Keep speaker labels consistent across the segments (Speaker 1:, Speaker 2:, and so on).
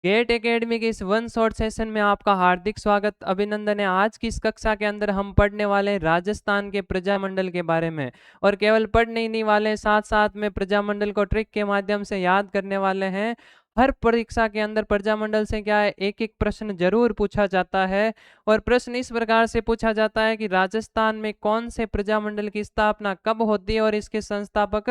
Speaker 1: Gate academy के इस one shot session में आपका हार्दिक स्वागत अभिनंदन है। आज की इस कक्षा के अंदर हम पढ़ने वाले हैं राजस्थान के प्रजामंडल के बारे में। और केवल पढ़ने ही नहीं वाले, साथ साथ में प्रजामंडल को ट्रिक के माध्यम से याद करने वाले हैं। हर परीक्षा के अंदर प्रजामंडल से क्या है, एक एक प्रश्न जरूर पूछा जाता है। और प्रश्न इस प्रकार से पूछा जाता है कि राजस्थान में कौन से प्रजामंडल की स्थापना कब होती है और इसके संस्थापक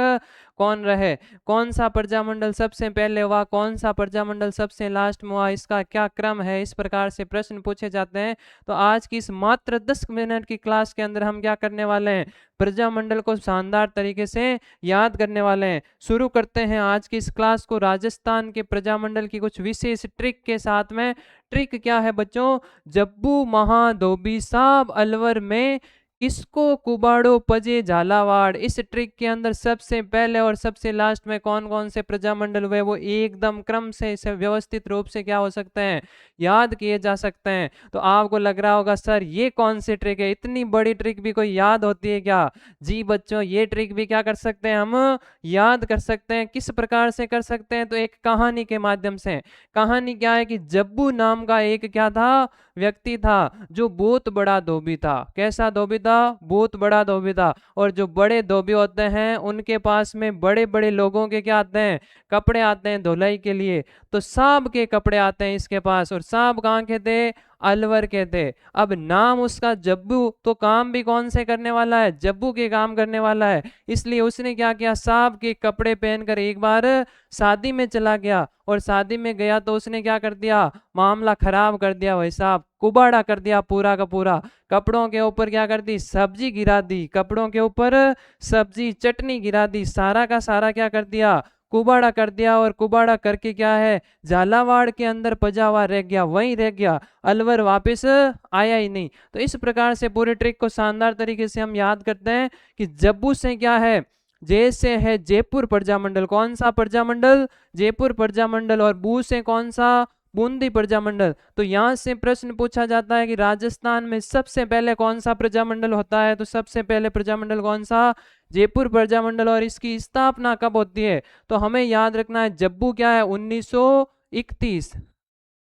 Speaker 1: कौन रहे, कौन सा प्रजामंडल सबसे पहले हुआ, कौन सा प्रजामंडल सबसे लास्ट में हुआ, इसका क्या क्रम है, इस प्रकार से प्रश्न पूछे जाते हैं। तो आज की इस मात्र 10 मिनट की क्लास के अंदर हम क्या करने वाले हैं, प्रजामंडल को शानदार तरीके से याद करने वाले हैं। शुरू करते हैं आज की इस क्लास को राजस्थान के प्रजामंडल की कुछ विशेष ट्रिक के साथ में। ट्रिक क्या है बच्चों, जब्बू महा धोबी साब अलवर में किसको कुबाड़ो पजे झालावाड़। इस ट्रिक के अंदर सबसे पहले और सबसे लास्ट में कौन कौन से प्रजामंडल हुए वो एकदम क्रम से व्यवस्थित रूप से क्या हो सकते हैं, याद किए जा सकते हैं। तो आपको लग रहा होगा सर ये कौन सी ट्रिक है, इतनी बड़ी ट्रिक भी कोई याद होती है क्या? जी बच्चों, ये ट्रिक भी क्या कर सकते हैं, हम याद कर सकते हैं। किस प्रकार से कर सकते हैं, तो एक कहानी के माध्यम से। कहानी क्या है कि जब्बू नाम का एक क्या था, व्यक्ति था जो बहुत बड़ा धोबी था। कैसा धोबी था? बहुत बड़ा धोबी था। और जो बड़े धोबी होते हैं उनके पास में बड़े बड़े लोगों के क्या आते हैं, कपड़े आते हैं धुलाई के लिए। तो सांप के कपड़े आते हैं इसके पास। और सांप कहाँ के थे? अलवर के थे। अब नाम उसका जब्बू, तो काम भी कौन से करने वाला है, जब्बू के काम करने वाला है। इसलिए उसने क्या किया, सांप के कपड़े पहनकर एक बार शादी में चला गया। और शादी में गया तो उसने क्या कर दिया, मामला खराब कर दिया भाई साहब, कुबाड़ा कर दिया पूरा का पूरा। कपड़ों के ऊपर क्या कर दी, सब्जी गिरा दी, कपड़ों के ऊपर सब्जी चटनी गिरा दी, सारा का सारा क्या कर दिया, कुबाड़ा कर दिया। और कुबाड़ा करके क्या है, झालावाड़ के अंदर पजा हुआ रह गया, वहीं रह गया, अलवर वापस आया ही नहीं। तो इस प्रकार से पूरे ट्रिक को शानदार तरीके से हम याद करते हैं कि जब्बू से क्या है, जैसे है जयपुर प्रजामंडल। कौन सा प्रजामंडल? जयपुर प्रजामंडल। और बू से कौन सा, बूंदी प्रजामंडल। तो यहां से प्रश्न पूछा जाता है कि राजस्थान में सबसे पहले कौन सा प्रजामंडल होता है, तो सबसे पहले प्रजामंडल कौन सा, जयपुर प्रजामंडल। और इसकी स्थापना कब होती है, तो हमें याद रखना है जब्बू क्या है, 1931।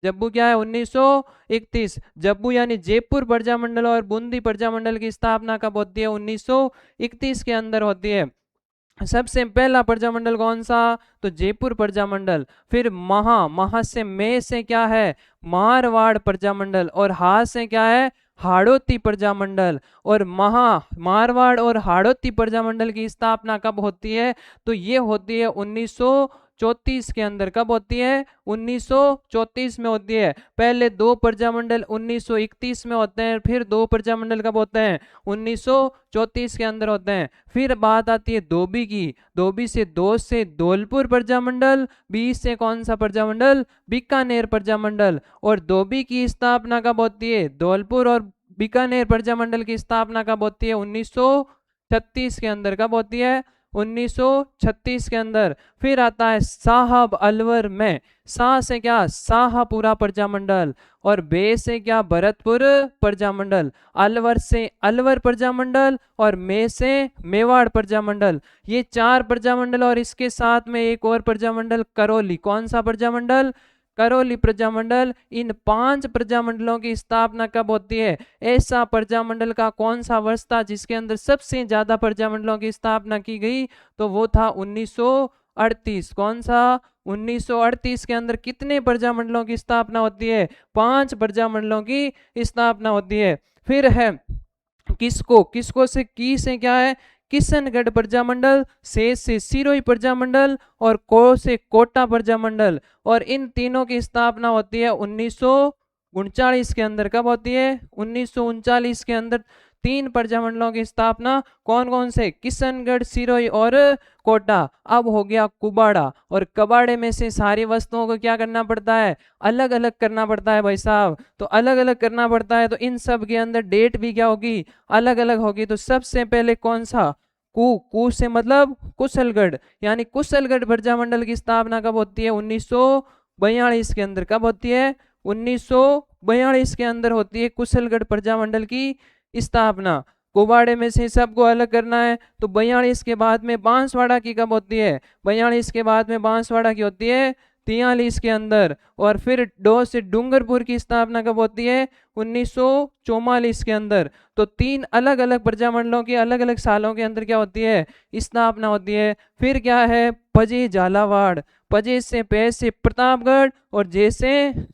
Speaker 1: जब्बू क्या है, 1931। जब्बू यानी जयपुर प्रजामंडल और बूंदी प्रजामंडल की स्थापना कब होती है, 1931 के अंदर होती है। सबसे पहला प्रजामंडल कौन सा, तो जयपुर प्रजामंडल। फिर महा से में से क्या है, मारवाड़ प्रजामंडल। और हा से क्या है, हाड़ौती प्रजामंडल। और मारवाड़ और हाड़ौती प्रजामंडल की स्थापना कब होती है, तो ये होती है 1934 के अंदर। कब होती है, 1934 में होती है। पहले दो प्रजामंडल 1931 में होते हैं, फिर दो प्रजामंडल कब होते हैं, 1934 के अंदर होते हैं। फिर बात आती है धोबी की। धोबी से दो से धौलपुर प्रजामंडल, 20 से कौन सा प्रजामंडल, बीकानेर प्रजामंडल। और धोबी की स्थापना कब होती है, धौलपुर और बीकानेर प्रजामंडल की स्थापना कब होती है, 1936 के अंदर। कब होती है, 1936 के अंदर। फिर आता है साहब अलवर में। शाह से क्या, शाहपुरा प्रजामंडल। और बे से क्या, भरतपुर प्रजामंडल। अलवर से अलवर प्रजामंडल। और मे से मेवाड़ प्रजामंडल। ये चार प्रजामंडल और इसके साथ में एक और प्रजामंडल करौली। कौन सा प्रजामंडल, करौली प्रजामंडल। इन 5 प्रजामंडलों की स्थापना कब होती है, ऐसा प्रजामंडल का कौन सा वर्ष था जिसके अंदर सबसे ज्यादा प्रजामंडलों की स्थापना की गई, तो वो था 1938। कौन सा, 1938 के अंदर कितने प्रजामंडलों की स्थापना होती है, 5 प्रजामंडलों की स्थापना होती है। फिर है किसको, किसको से की से क्या है, किशनगढ़ प्रजामंडल। से सिरोही प्रजामंडल। और को से कोटा प्रजामंडल। और इन तीनों की स्थापना होती है 1939 के अंदर। कब होती है, 1939 के अंदर 3 प्रजामंडलों की स्थापना। कौन कौन से, किशनगढ़, सिरोही और कोटा। अब हो गया कुबाड़ा। और कबाड़े में से सारी वस्तुओं को क्या करना पड़ता है, अलग अलग करना पड़ता है भाई साहब। तो अलग अलग करना पड़ता है, तो इन सब के अंदर डेट भी क्या होगी, अलग अलग होगी। तो सबसे पहले कौन सा, कु से मतलब कुशलगढ़, यानी कुशलगढ़ प्रजामंडल की स्थापना कब होती है, 1942 के अंदर। कब होती है, 1942 के अंदर होती है कुशलगढ़ प्रजामंडल की स्थापना। कुबाड़े में से सबको अलग करना है, तो 42 के बाद में बांसवाड़ा की कब होती है, 42 के बाद में बांसवाड़ा की होती है 1943 के अंदर। और फिर डो से डूंगरपुर की स्थापना कब होती है? 1944 के अंदर। तो 3 अलग अलग प्रजामंडलों की अलग अलग सालों के अंदर क्या होती है? स्थापना होती है। फिर क्या है? पजे झालावाड़, पजे से पे से प्रतापगढ़ और जे से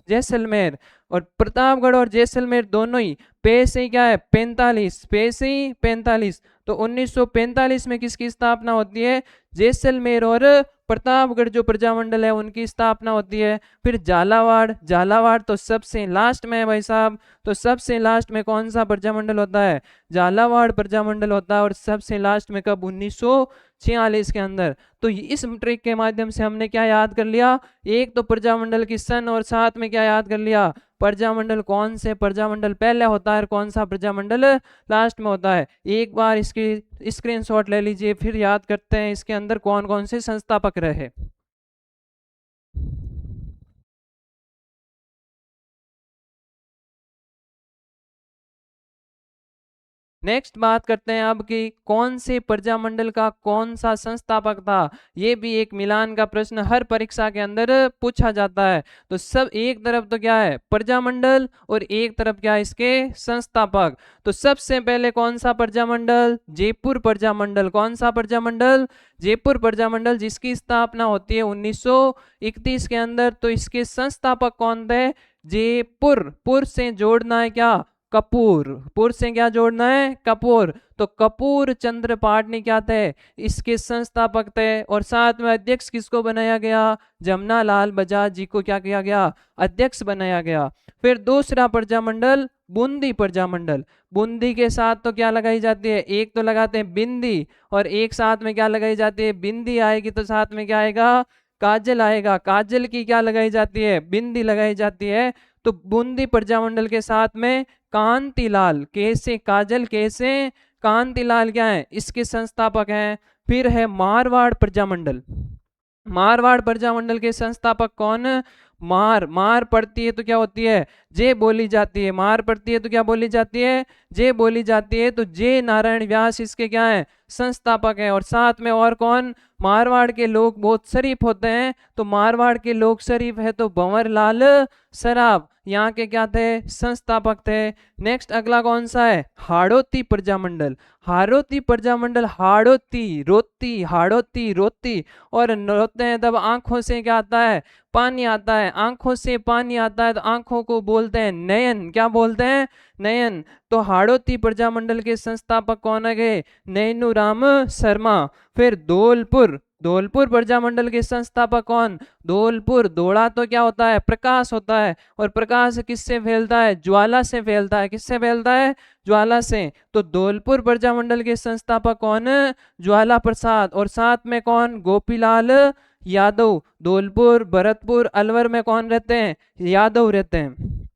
Speaker 1: जैसलमेर। और प्रतापगढ़ और जैसलमेर दोनों ही पे से क्या है? 45, पे से ही 45। तो 1945 में किसकी स्थापना होती है? जैसलमेर और प्रतापगढ़ जो प्रजामंडल है उनकी स्थापना होती है। फिर झालावाड़, झालावाड़ तो सबसे लास्ट में है भाई साहब। तो सबसे लास्ट में कौन सा प्रजामंडल होता है? झालावाड़ प्रजामंडल होता है। और सबसे लास्ट में कब? 1946 के अंदर। तो इस ट्रिक के माध्यम से हमने क्या याद कर लिया? एक तो प्रजामंडल की सन, और साथ में क्या याद कर लिया? प्रजामंडल कौन से प्रजामंडल पहले होता है और कौन सा प्रजामंडल लास्ट में होता है। एक बार इसकी स्क्रीनशॉट ले लीजिए, फिर याद करते हैं इसके अंदर कौन कौन से संस्थापक रहे। नेक्स्ट बात करते हैं अब कि कौन से प्रजामंडल का कौन सा संस्थापक था। ये भी एक मिलान का प्रश्न हर परीक्षा के अंदर पूछा जाता है। तो सब एक तरफ तो क्या है? प्रजामंडल, और एक तरफ क्या है? इसके संस्थापक। तो सबसे पहले कौन सा प्रजामंडल? जयपुर प्रजामंडल। कौन सा प्रजामंडल? जयपुर प्रजामंडल, जिसकी स्थापना होती है 1931 के अंदर। तो इसके संस्थापक कौन थे? जयपुर, पुर से जोड़ना है क्या? कपूर, पुर से क्या जोड़ना है? कपूर। तो कपूर चंद्र पाटनी क्या थे? इसके संस्थापक थे। और साथ में अध्यक्ष किसको बनाया गया? जमुना लाल बजाज जी को क्या किया गया? अध्यक्ष बनाया गया। फिर दूसरा प्रजामंडल बूंदी प्रजामंडल। बूंदी के साथ तो क्या लगाई जाती है? एक तो लगाते हैं बिंदी, और एक साथ में क्या लगाई जाती है? बिंदी आएगी तो साथ में क्या आएगा? काजल आएगा। काजल की क्या लगाई जाती है? बिंदी लगाई जाती है। तो बूंदी प्रजामंडल के साथ में कांतिलाल, कैसे काजल, कैसे कांतिलाल क्या है? इसके संस्थापक हैं। फिर है मारवाड़ प्रजामंडल। मारवाड़ प्रजामंडल के संस्थापक कौन? मार, मार पड़ती है तो क्या होती है? जे बोली जाती है। मार पड़ती है तो क्या बोली जाती है? जे बोली जाती है। तो जे नारायण व्यास इसके क्या है? संस्थापक है। और साथ में और कौन? मारवाड़ के लोग बहुत शरीफ होते हैं। तो मारवाड़ के लोग शरीफ है तो भंवरलाल सराफ यहाँ के क्या थे? संस्थापक थे। नेक्स्ट अगला कौन सा है? हाड़ौती प्रजामंडल। हाड़ौती प्रजामंडल, हाड़ौती रोती, हाड़ौती रोती। और रोते हैं तब आंखों से क्या आता है? पानी आता है। आंखों से पानी आता है तो आंखों को बोलते हैं नयन। क्या बोलते हैं? नयन। तो हाड़ौती प्रजामंडल के संस्थापक कौन है? नैनू राम शर्मा। फिर धौलपुर, धौलपुर प्रजामंडल के संस्थापक कौन? धौलपुर, धौला तो क्या होता है? प्रकाश होता है। और प्रकाश किससे फैलता है? ज्वाला से फैलता है। किससे फैलता है? ज्वाला से। तो धौलपुर प्रजामंडल के संस्थापक कौन? ज्वाला प्रसाद। और साथ में कौन? गोपीलाल यादव। धौलपुर, भरतपुर, अलवर में कौन रहते हैं? यादव रहते हैं।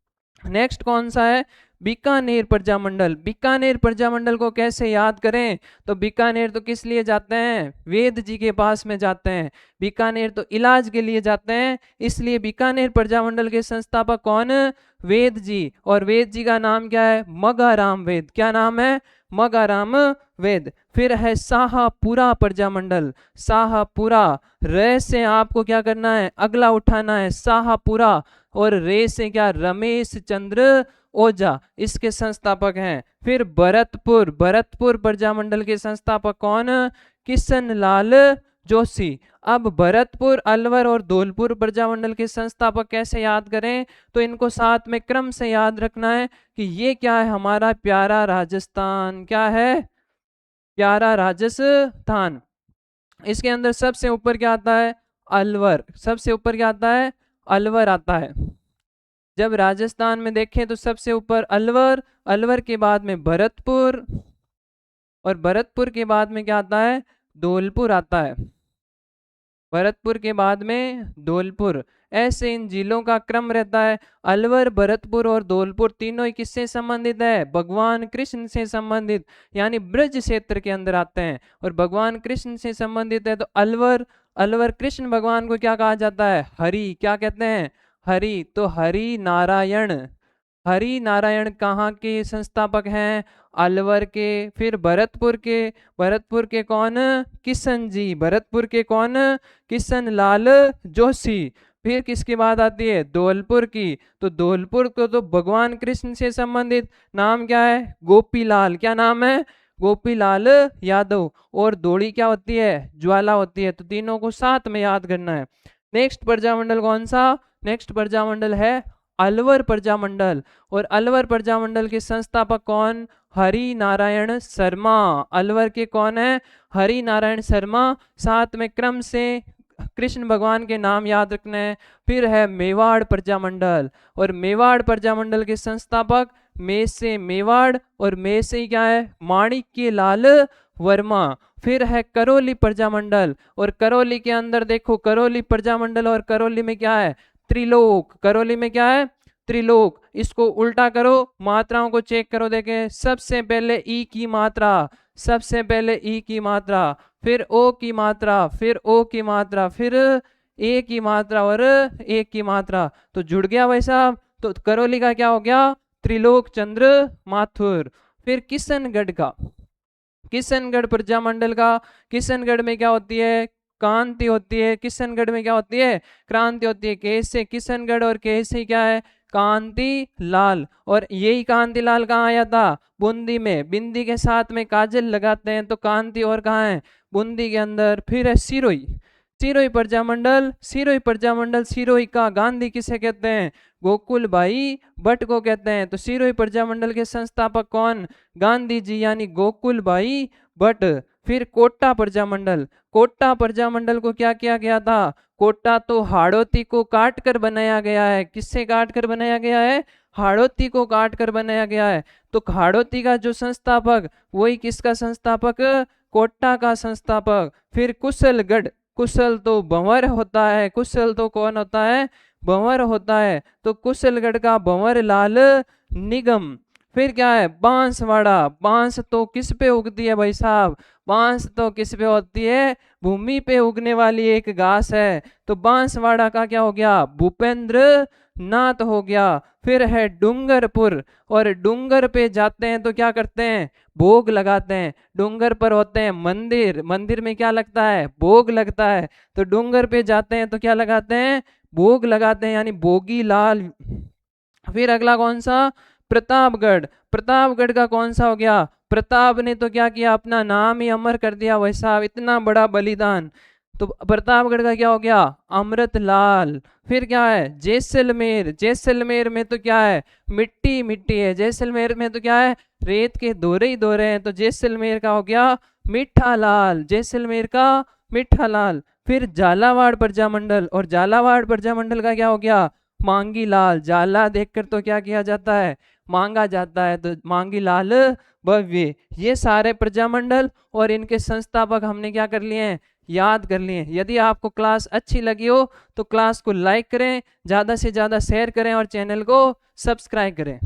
Speaker 1: नेक्स्ट कौन सा है? बीकानेर प्रजामंडल। बीकानेर प्रजामंडल को कैसे याद करें? तो बीकानेर तो किस लिए जाते हैं? वेद जी के पास में जाते हैं। बीकानेर तो इलाज के लिए जाते हैं, इसलिए बीकानेर प्रजामंडल के संस्थापक कौन? वेद जी। और वेद जी का नाम क्या है? मगाराम वेद। क्या नाम है? मगाराम वेद। फिर है शाहपुरा प्रजामंडल। शाहपुरा, रे से आपको क्या करना है? अगला उठाना है, शाहपुरा। और रे से क्या? रमेश चंद्र ओझा इसके संस्थापक हैं। फिर भरतपुर, भरतपुर प्रजामंडल के संस्थापक कौन? किशन लाल जोशी। अब भरतपुर, अलवर और धौलपुर प्रजामंडल के संस्थापक कैसे याद करें? तो इनको साथ में क्रम से याद रखना है कि ये क्या है? हमारा प्यारा राजस्थान। क्या है? प्यारा राजस्थान। इसके अंदर सबसे ऊपर क्या आता है? अलवर। सबसे ऊपर क्या आता है? अलवर आता है। जब राजस्थान में देखें तो सबसे ऊपर अलवर, अलवर के बाद में भरतपुर, और भरतपुर के बाद में क्या आता है? धौलपुर आता है। भरतपुर के बाद में धौलपुर। ऐसे इन जिलों का क्रम रहता है। अलवर, भरतपुर और धौलपुर तीनों ही किससे संबंधित है? भगवान कृष्ण से संबंधित, यानी ब्रज क्षेत्र के अंदर आते हैं। और भगवान कृष्ण से संबंधित है तो अलवर, अलवर कृष्ण भगवान को क्या कहा जाता है? हरि। क्या कहते हैं? हरि। तो हरि नारायण, हरि नारायण कहाँ के संस्थापक हैं? अलवर के। फिर भरतपुर के कौन? किशन जी। भरतपुर के कौन? किशन लाल जोशी। फिर किसकी बात आती है? धौलपुर की। तो धौलपुर को तो भगवान कृष्ण से संबंधित नाम क्या है? गोपीलाल। क्या नाम है? गोपीलाल यादव। और धौली क्या होती है? ज्वाला होती है। तो तीनों को साथ में याद करना है। नेक्स्ट प्रजामंडल कौन सा? नेक्स्ट प्रजामंडल है अलवर प्रजामंडल। और अलवर प्रजामंडल के संस्थापक कौन? हरि नारायण शर्मा। अलवर के कौन है? हरि नारायण शर्मा। साथ में क्रम से कृष्ण भगवान के नाम याद रखने हैं। फिर है मेवाड़ प्रजामंडल। और मेवाड़ प्रजामंडल के संस्थापक में से मेवाड़, और में से क्या है? माणिक्य लाल वर्मा। फिर है करौली प्रजामंडल। और करौली के अंदर देखो, करौली प्रजामंडल और करौली में क्या है? त्रिलोक। करौली में क्या है? त्रिलोक। इसको उल्टा करो, मात्राओं को चेक करो, देखें। सबसे पहले ई की मात्रा, सबसे पहले ई की मात्रा, फिर ओ की मात्रा, फिर ओ की मात्रा, फिर ए की मात्रा और ए की मात्रा। तो जुड़ गया भाई साहब। तो करौली का क्या हो गया? त्रिलोक चंद्र माथुर। फिर किशनगढ़ का, किशनगढ़ प्रजामंडल का, किशनगढ़ में क्या होती है? क्रांति होती है। किशनगढ़ में क्या होती है? क्रांति होती है। कैसे? किशनगढ़ और कैसे क्या है? कांति लाल। और यही कांति लाल कहाँ आया था? बूंदी में। बिंदी के साथ में काजल लगाते हैं तो कांति और कहाँ है? बूंदी के अंदर। फिर है सिरोही, सिरोही प्रजामंडल। सिरोही प्रजामंडल, सिरोही का गांधी किसे कहते हैं? गोकुल भाई भट्ट को कहते हैं। तो सिरोही प्रजामंडल के संस्थापक कौन? गांधी जी, यानी गोकुल भाई भट्ट। फिर कोटा प्रजामंडल, कोटा प्रजामंडल को क्या किया गया था? कोटा तो हाड़ौती को काट कर बनाया गया है। किससे काट कर बनाया गया है? हाड़ौती को काट कर बनाया गया है। तो हाड़ौती का जो संस्थापक, वही किसका संस्थापक? कोटा का संस्थापक। फिर कुशलगढ़, कुशल तो भंवर होता है। कुशल तो कौन होता है? भंवर होता है। तो कुशलगढ़ का भंवर लाल निगम। फिर क्या है? बांसवाड़ा। बांस तो किस पे उगती है भाई साहब? बांस तो किस पे होती है? भूमि पे उगने वाली एक घास है। तो बांसवाड़ा का क्या हो गया? भूपेंद्र नाथ हो गया। फिर है डूंगरपुर। और डूंगर पे जाते हैं तो क्या करते हैं? भोग लगाते हैं। डूंगर पर होते हैं मंदिर, मंदिर में क्या लगता है? भोग लगता है। तो डूंगर पे जाते हैं तो क्या लगाते हैं? भोग लगाते हैं, यानी भोगी लाल। फिर अगला कौन सा? प्रतापगढ़। प्रतापगढ़ का कौन सा हो गया? प्रताप ने तो क्या किया? अपना नाम ही अमर कर दिया भाई साहब, इतना बड़ा बलिदान। तो प्रतापगढ़ का क्या हो गया? अमृतलाल। फिर क्या है? जैसलमेर। जैसलमेर में तो क्या है? मिट्टी मिट्टी है। जैसलमेर में तो क्या है? रेत के दोरे ही दोरे हैं। तो जैसलमेर का हो गया मीठा लाल। जैसलमेर का मीठा लाल। फिर झालावाड़ प्रजामंडल। और झालावाड़ प्रजामंडल का क्या हो गया? मांगी लाल। जाला देखकर तो क्या किया जाता है? मांगा जाता है। तो मांगी लाल भव्य। ये सारे प्रजामंडल और इनके संस्थापक हमने क्या कर लिए हैं? याद कर लिए। यदि आपको क्लास अच्छी लगी हो तो क्लास को लाइक करें, ज़्यादा से ज़्यादा शेयर करें और चैनल को सब्सक्राइब करें।